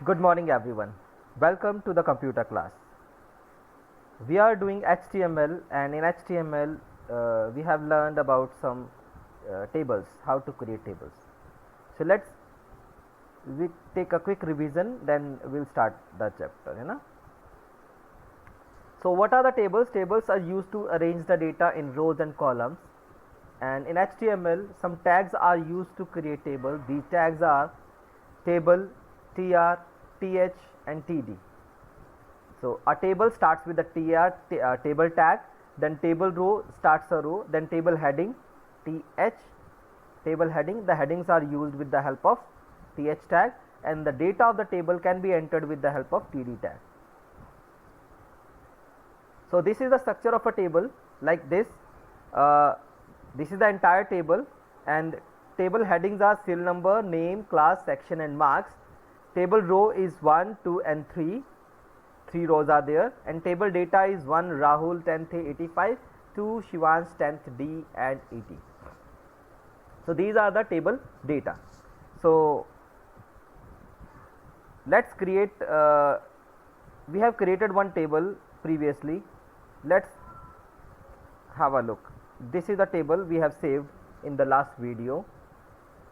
Good morning everyone. Welcome to the computer class. We are doing HTML, and in HTML we have learned about some tables, how to create tables. So let's we take a quick revision, then we'll start the chapter, you know. So what are the tables? Tables are used to arrange the data in rows and columns, and in HTML some tags are used to create table. These tags are table, tr, th and td. So a table starts with the table tag, then table row starts a row, then table heading th, table heading. The headings are used with the help of th tag, and the data of the table can be entered with the help of td tag. So this is the structure of a table like this. This is the entire table, and table headings are serial number, name, class, section and marks. Table row is 1, 2 and 3. 3 rows are there, and table data is 1 Rahul 10th A 85, 2 Shivansh 10th D and 80. So these are the table data. So let's create we have created one table previously. Let's have a look. This is the table we have saved in the last video.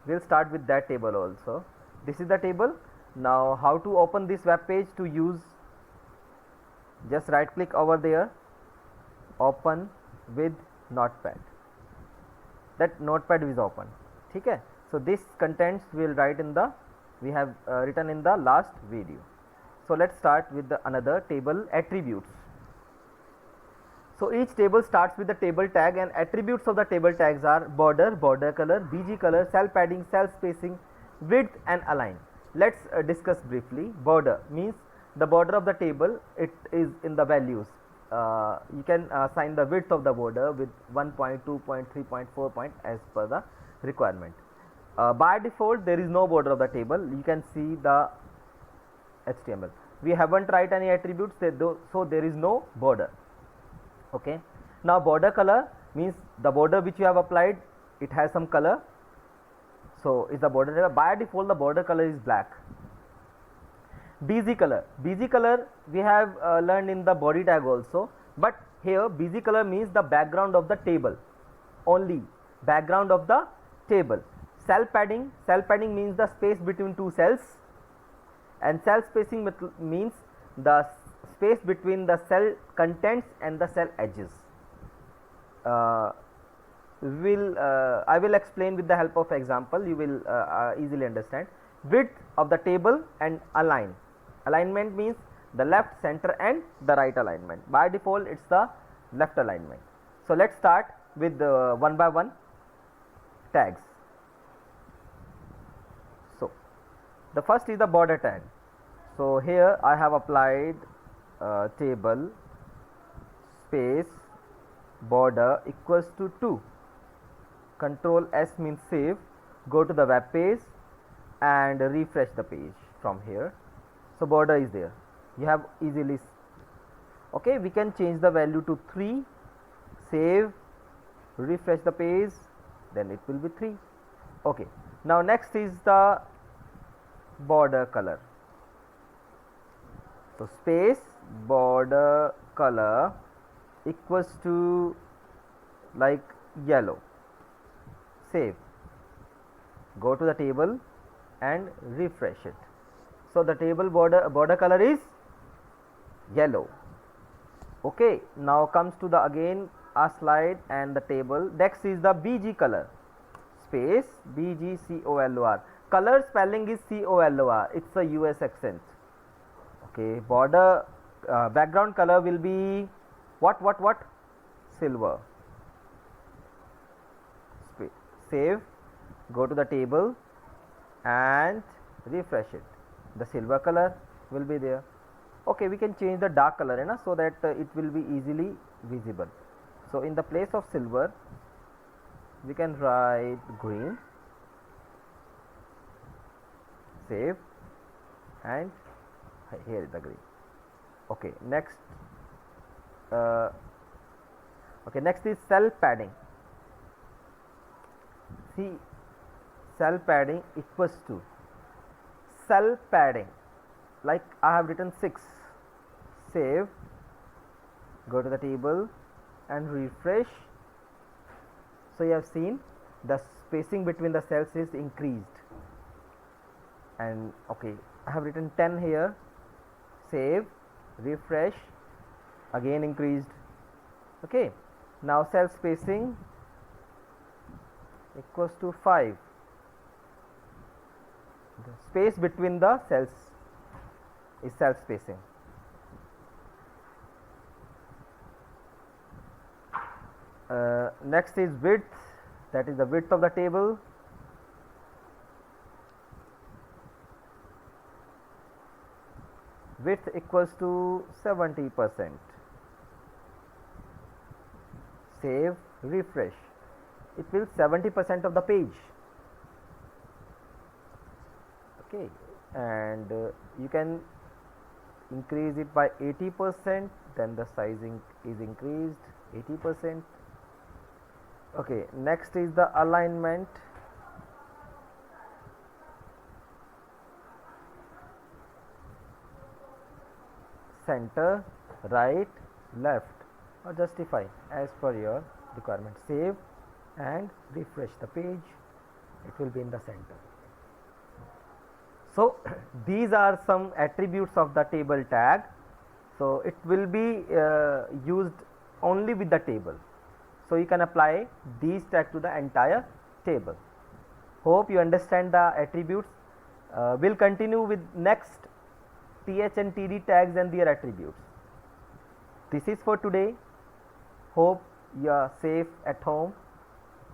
We'll start with that table also. This is the table. Now how to open this web page to use? Just right click over there, open with notepad. That notepad is open. Okay. So this contents will write in the we have written in the last video. So let's start with the another table attributes. So each table starts with the table tag, and attributes of the table tags are border, border color, bg color, cell padding, cell spacing, width and align. Let's discuss briefly. Border means the border of the table, it is in the values. You can assign the width of the border with 1 point, 2 point, 3 point, 4 point as per the requirement. By default there is no border of the table. You can see the HTML. We haven't write any attributes, so there is no border. Okay. Now border color means the border which you have applied, it has some color. So is the border. By default the border color is black. BG color. BG color we have learned in the body tag also, but here BG color means the background of the table, only background of the table. Cell padding. Cell padding means the space between two cells, and cell spacing means the space between the cell contents and the cell edges. I will explain with the help of example. You will easily understand. Width of the table and align. Alignment means the left, center and the right alignment. By default it's the left alignment. So let's start with one by one tags. So the first is the border tag. So here I have applied table space border equals to 2. Control S means save. Go to the web page and refresh the page from here. So border is there. You have easily. Okay, we can change the value to 3. Save, refresh the page, then it will be 3. Okay. Now next is the border color. So space border color equals to like yellow. Save. Go to the table and refresh it. So the table border color is yellow. Okay. Now comes to the again a slide and the table. Next is the BG color. Space BGCOLOR. Color spelling is COLOR. It's a US accent. Okay. Border background color will be what? Silver. Save. Go to the table and refresh it. The silver color will be there. Okay, we can change the dark color, so that it will be easily visible. So in the place of silver we can write green. Save, and here is the green. Okay, next next is cell padding. See, cell padding equals to cell padding like I have written 6. Save, go to the table and refresh. So you have seen the spacing between the cells is increased. And okay, I have written 10 here. Save, refresh, again increased. Okay, now cell spacing equals to 5. The space between the cells is cell spacing. Next is width, that is the width of the table. Width equals to 70%. Save, refresh. It fills 70% of the page. Okay, and you can increase it by 80%, then the sizing is increased 80%. Okay, next is the alignment. Center, right, left, or justify as per your requirement. Save and refresh the page, it will be in the center. So these are some attributes of the table tag. So it will be used only with the table. So you can apply these tags to the entire table. Hope you understand the attributes. We'll continue with next th and td tags and their attributes. This is for today. Hope you are safe at home.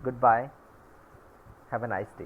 Goodbye. Have a nice day.